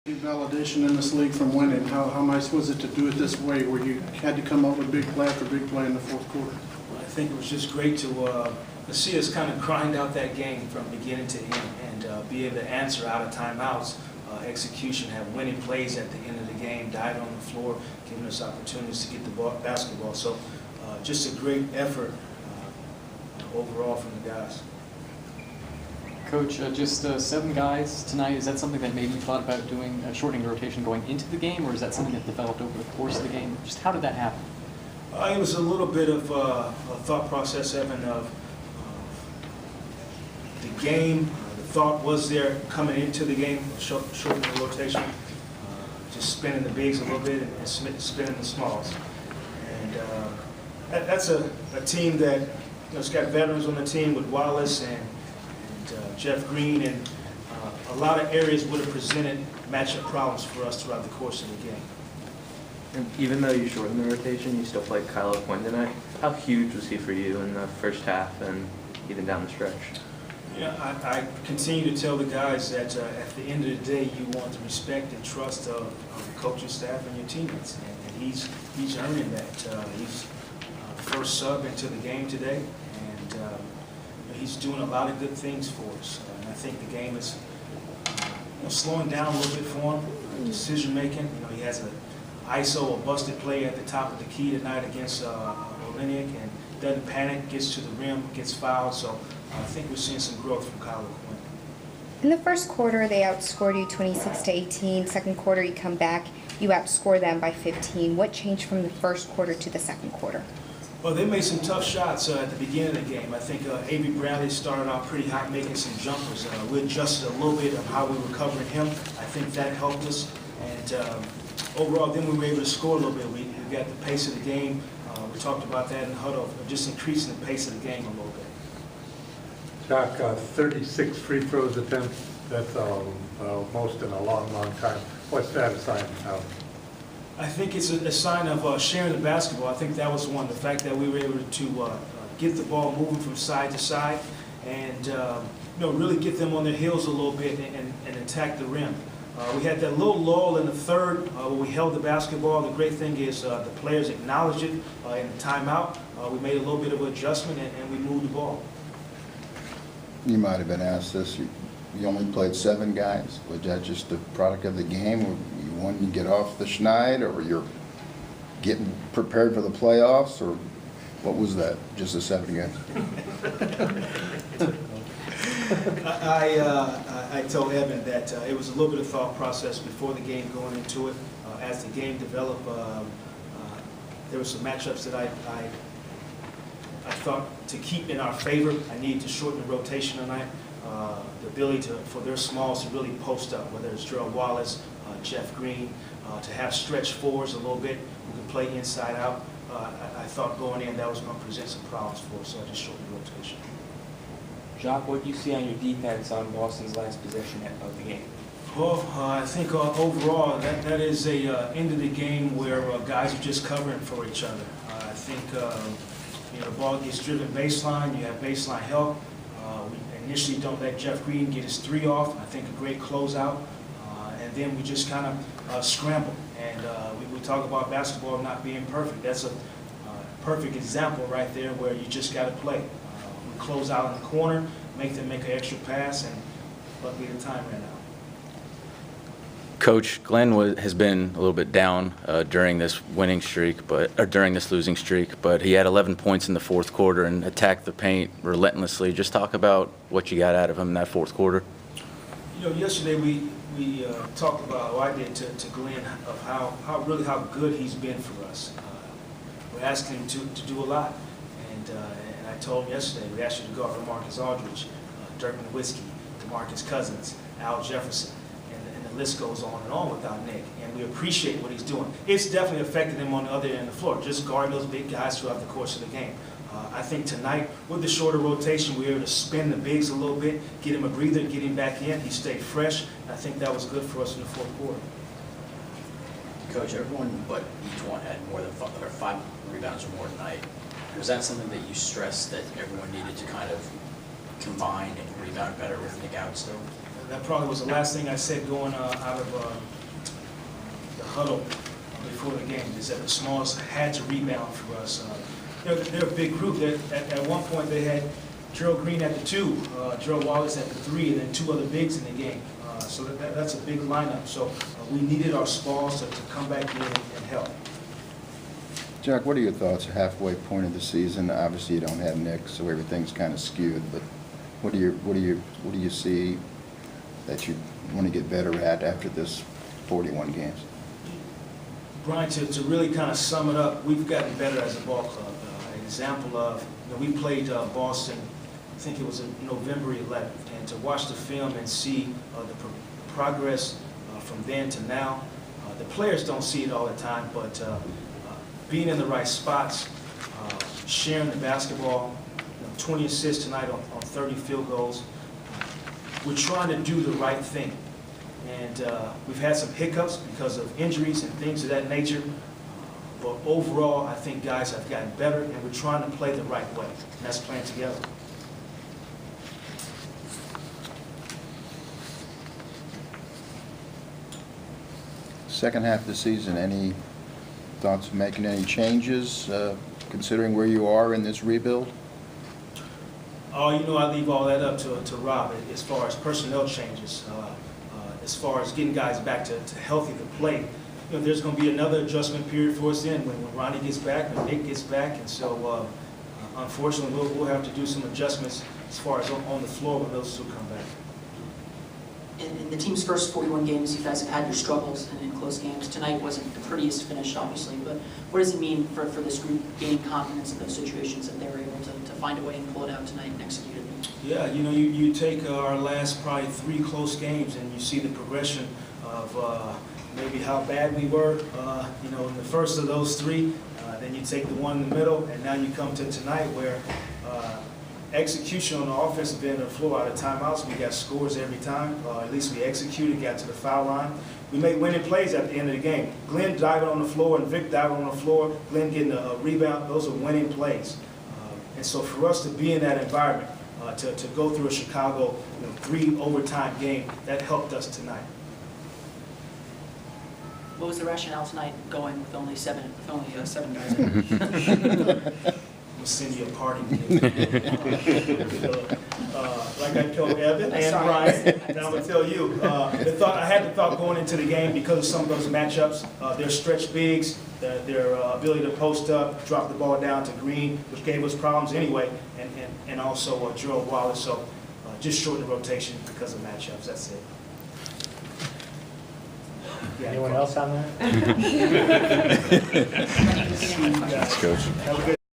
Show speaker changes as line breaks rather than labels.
Validation in this league from winning. How nice was it to do it this way, where you had to come up with big play after big play in the fourth quarter?
Well, I think it was just great to see us kind of grind out that game from beginning to end and be able to answer out of timeouts, execution, have winning plays at the end of the game, diving on the floor, giving us opportunities to get the basketball. So just a great effort overall from the guys.
Coach, just 7 guys tonight. Is that something that maybe you thought about doing, shortening the rotation going into the game, or is that something that developed over the course of the game? Just how did that happen?
It was a little bit of a thought process, Evan, of the game. The thought was there coming into the game, shortening the rotation, just spinning the bigs a little bit and spinning the smalls. And that's a team that, it's got veterans on the team with Wallace and Jeff Green, and a lot of areas would have presented matchup problems for us throughout the course of the game.
And even though you shortened the rotation, you still played Kyle Quinn tonight. How huge was he for you in the first half and even down the stretch?
Yeah, I continue to tell the guys that at the end of the day, you want the respect and trust of the coaching staff and your teammates, and he's earning that. He's first sub into the game today, and he's doing a lot of good things for us. And I think the game is slowing down a little bit for him. Decision making. He has an ISO, a busted play at the top of the key tonight against Olenek, and doesn't panic, gets to the rim, gets fouled. So I think we're seeing some growth from Kyle Quinn.
In the first quarter, they outscored you 26-18. Second quarter, you come back, you outscore them by 15. What changed from the first quarter to the second quarter?
Well, they made some tough shots at the beginning of the game. I think Avery Bradley started out pretty hot, making some jumpers. We adjusted a little bit of how we were covering him. I think that helped us. And overall, then we were able to score a little bit. We got the pace of the game. We talked about that in huddle, just increasing the pace of the game a little bit.
Jacque, 36 free throws attempts. That's most in a long, long time. What's that a sign of?
I think it's a sign of sharing the basketball. I think that was one. The fact that we were able to get the ball moving from side to side and really get them on their heels a little bit and attack the rim. We had that little lull in the third where we held the basketball. The great thing is the players acknowledged it in the timeout. We made a little bit of an adjustment and we moved the ball.
You might have been asked this. You only played 7 guys. Was that just the product of the game? You wanted to get off the schneid, or you're getting prepared for the playoffs, or what was that? Just the 7 guys?
I told Evan that it was a little bit of thought process before the game going into it. As the game developed, there were some matchups that I thought to keep in our favor. I needed to shorten the rotation tonight. The ability for their smalls to really post up, whether it's Gerald Wallace, Jeff Green, to have stretch fours a little bit, who can play inside out. I thought going in that was going to present some problems for us, so I just shortened the rotation.
Jacque, what do you see on your defense on Boston's last possession of the game?
Well, I think overall that is a end of the game where guys are just covering for each other. I think the ball gets driven baseline, you have baseline help. We initially don't let Jeff Green get his 3 off. I think a great closeout. And then we just kind of scramble. And we talk about basketball not being perfect. That's a perfect example right there where you just got to play. We close out in the corner, make them make an extra pass, and luckily the time ran out.
Coach, Glenn has been a little bit down during this winning streak, or during this losing streak, but he had 11 points in the fourth quarter and attacked the paint relentlessly. Just talk about what you got out of him in that fourth quarter.
Yesterday we talked about, or I did, to Glenn, of how good he's been for us. We're asking him to do a lot, and I told him yesterday we asked you to guard Marcus Aldridge, Dirk Nowitzki, DeMarcus Cousins, Al Jefferson. The list goes on and on without Nick, and we appreciate what he's doing. It's definitely affected him on the other end of the floor, just guarding those big guys throughout the course of the game. I think tonight, with the shorter rotation, we were able to spin the bigs a little bit, get him a breather, get him back in. He stayed fresh, and I think that was good for us in the fourth quarter.
Coach, everyone but each one had more than 5 rebounds or more tonight. Was that something that you stressed that everyone needed to kind of combine and rebound better with Nick out still?
That probably was the last thing I said going out of the huddle before the game, is that the Smalls had to rebound for us. They're a big group. At one point, they had Gerald Green at the 2, Gerald Wallace at the 3, and then 2 other bigs in the game. So that's a big lineup. So we needed our Smalls to come back in and help.
Jacque, what are your thoughts halfway point of the season? Obviously, you don't have Nick, so everything's kind of skewed. But what do you see that you want to get better at after this 41 games?
Brian, to really kind of sum it up, we've gotten better as a ball club. An example of, we played Boston, I think it was November 11th, and to watch the film and see the progress from then to now. The players don't see it all the time, but being in the right spots, sharing the basketball, 20 assists tonight on 30 field goals. We're trying to do the right thing. And we've had some hiccups because of injuries and things of that nature. But overall, I think guys have gotten better, and we're trying to play the right way. And that's playing together.
Second half of the season, any thoughts of making any changes, considering where you are in this rebuild?
Oh, I leave all that up to Rob as far as personnel changes, as far as getting guys back to healthy to play. There's going to be another adjustment period for us then when Ronnie gets back, when Nick gets back, and so unfortunately we'll have to do some adjustments as far as on the floor when those two come back.
In the team's first 41 games, you guys have had your struggles in close games. Tonight wasn't the prettiest finish, obviously, but what does it mean for this group gaining confidence in those situations that they were able to find a way and pull it out tonight and execute it?
Yeah, you take our last probably 3 close games and you see the progression of maybe how bad we were, in the first of those 3. Then you take the one in the middle, and now you come to tonight where execution on the offensive end of the floor, out of timeouts, we got scores every time. At least we executed, got to the foul line. We made winning plays at the end of the game. Glenn diving on the floor and Vic diving on the floor, Glenn getting a rebound, those are winning plays. And so for us to be in that environment, to go through a Chicago 3 overtime game, that helped us tonight.
What was the rationale tonight going with only 7 guys?
I'm gonna send you a party. Like I told Evan and Brian, and I'm gonna tell you, I had the thought going into the game because of some of those matchups. Their stretch bigs, their ability to post up, drop the ball down to Green, which gave us problems anyway, and also Gerald Wallace. So just shorten the rotation because of matchups. That's it.
Anyone else on that?
Coach.
Have a good